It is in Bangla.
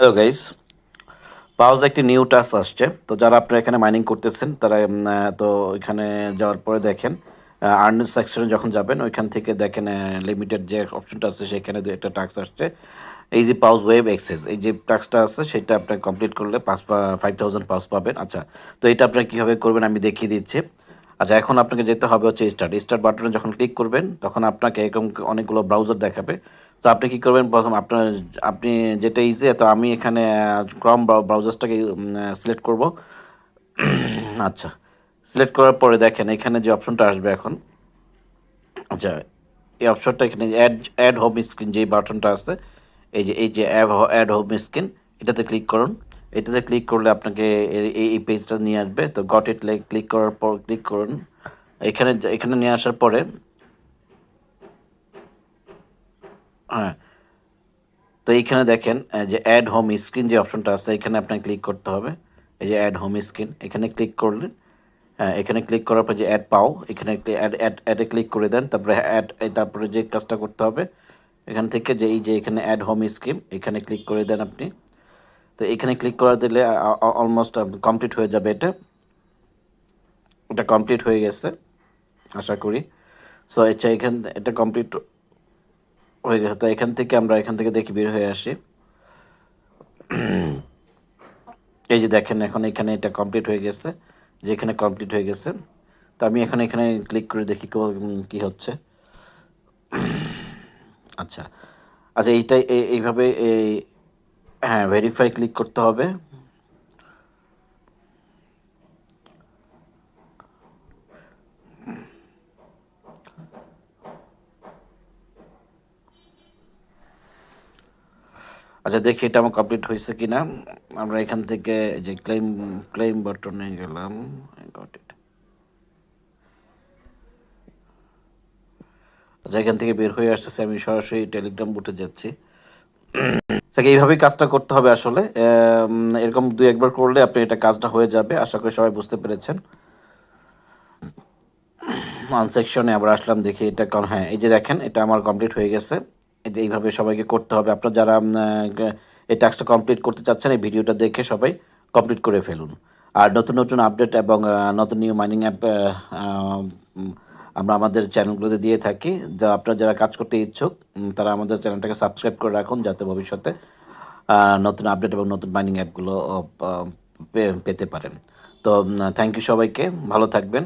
হ্যালো গাইস, পাউজ একটি নিউ টাস্ক আসছে। তো যারা আপনারা এখানে মাইনিং করতেছেন তারা তো এখানে যাওয়ার পরে দেখেন আর্ন সেকশনে যখন যাবেন ওইখান থেকে দেখেন লিমিটেড যে অপশনটা আছে সেখানে একটা টাস্ক আসছে। এই যে পাউজ ওয়েব এক্সেস এই যে টাস্কটা আছে সেটা আপনার কমপ্লিট করলে 5000 পাউজ পাবেন। আচ্ছা, তো এটা আপনারা কীভাবে করবেন আমি দেখিয়ে দিচ্ছি। আচ্ছা, এখন আপনাকে যেতে হবে হচ্ছে স্টার্ট বাটনে যখন ক্লিক করবেন তখন আপনাকে এরকম অনেকগুলো ব্রাউজার দেখাবে। তো আপনি কি করবেন, প্রথম আপনি যেটা ইজি, তো আমি এখানে ক্রম ব্রাউজারটাকে সিলেক্ট করব। আচ্ছা, সিলেক্ট করার পরে দেখেন এখানে যে অপশনটা আসবে এখন। আচ্ছা, এই অপশনটা এখানে অ্যাড হোম স্ক্রিন যে বাটনটা আছে, এই যে অ্যাড হোম স্ক্রিন, এটাতে ক্লিক করুন। এটাতে ক্লিক করলে আপনাকে এই পেজটা নিয়ে আসবে। তো গট ইট ক্লিক করার পর ক্লিক করুন। এখানে এখানে নিয়ে আসার পরে হ্যাঁ, তো এইখানে দেখেন যে অ্যাড হোম স্ক্রিন যে অপশনটা আছে এখানে আপনাকে ক্লিক করতে হবে। এই যে অ্যাড হোম স্ক্রিন এখানে ক্লিক করলেন। হ্যাঁ, এখানে ক্লিক করার পর যে অ্যাড পাও এখানে অ্যাডে ক্লিক করে দেন। তারপরে তারপরে যে কাজটা করতে হবে এখান থেকে যে এই যে এখানে অ্যাড হোম স্কিম এখানে ক্লিক করে দেন আপনি। তো এখানে ক্লিক করে দিলে অলমোস্ট কমপ্লিট হয়ে যাবে। এটা কমপ্লিট হয়ে গেছে আশা করি। সো আচ্ছা, এটা কমপ্লিট হয়ে গেছে। তো এখান থেকে দেখি বের হয়ে আসি। এই যে দেখেন এখন এখানে এটা কমপ্লিট হয়ে গেছে, যে এখানে কমপ্লিট হয়ে গেছে। তো আমি এখানে ক্লিক করে দেখি কি হচ্ছে। আচ্ছা আচ্ছা, এইটাই এইভাবে হ্যাঁ, ভেরিফাই ক্লিক করতে হবে। আচ্ছা, দেখি এটা আমার কমপ্লিট হয়েছে কিনা। আমরা এখান থেকে যে ক্লেম বাটনে গেলাম। আচ্ছা, এখান থেকে বের হয়ে আসতেছে, আমি সরাসরি টেলিগ্রাম বুটে যাচ্ছি। এইভাবেই কাজটা করতে হবে আসলে। এরকম দুই একবার করলে আপনি এটা কাজটা হয়ে যাবে। আশা করি সবাই বুঝতে পেরেছেন। ওয়ান সেকশনে আবার আসলাম, দেখি এটা হ্যাঁ, এই যে দেখেন এটা আমার কমপ্লিট হয়ে গেছে। এই যে এইভাবে সবাইকে করতে হবে। আপনারা যারা এই টাস্কটা কমপ্লিট করতে চাচ্ছেন এই ভিডিওটা দেখে সবাই কমপ্লিট করে ফেলুন। আর নতুন নতুন আপডেট এবং নতুন নিউ মাইনিং অ্যাপ আমরা আমাদের চ্যানেলগুলোতে দিয়ে থাকি। আপনারা যারা কাজ করতে ইচ্ছুক তারা আমাদের চ্যানেলটাকে সাবস্ক্রাইব করে রাখুন, যাতে ভবিষ্যতে নতুন আপডেট এবং নতুন মাইনিং অ্যাপগুলো পেতে পারেন। তো থ্যাংক ইউ সবাইকে, ভালো থাকবেন।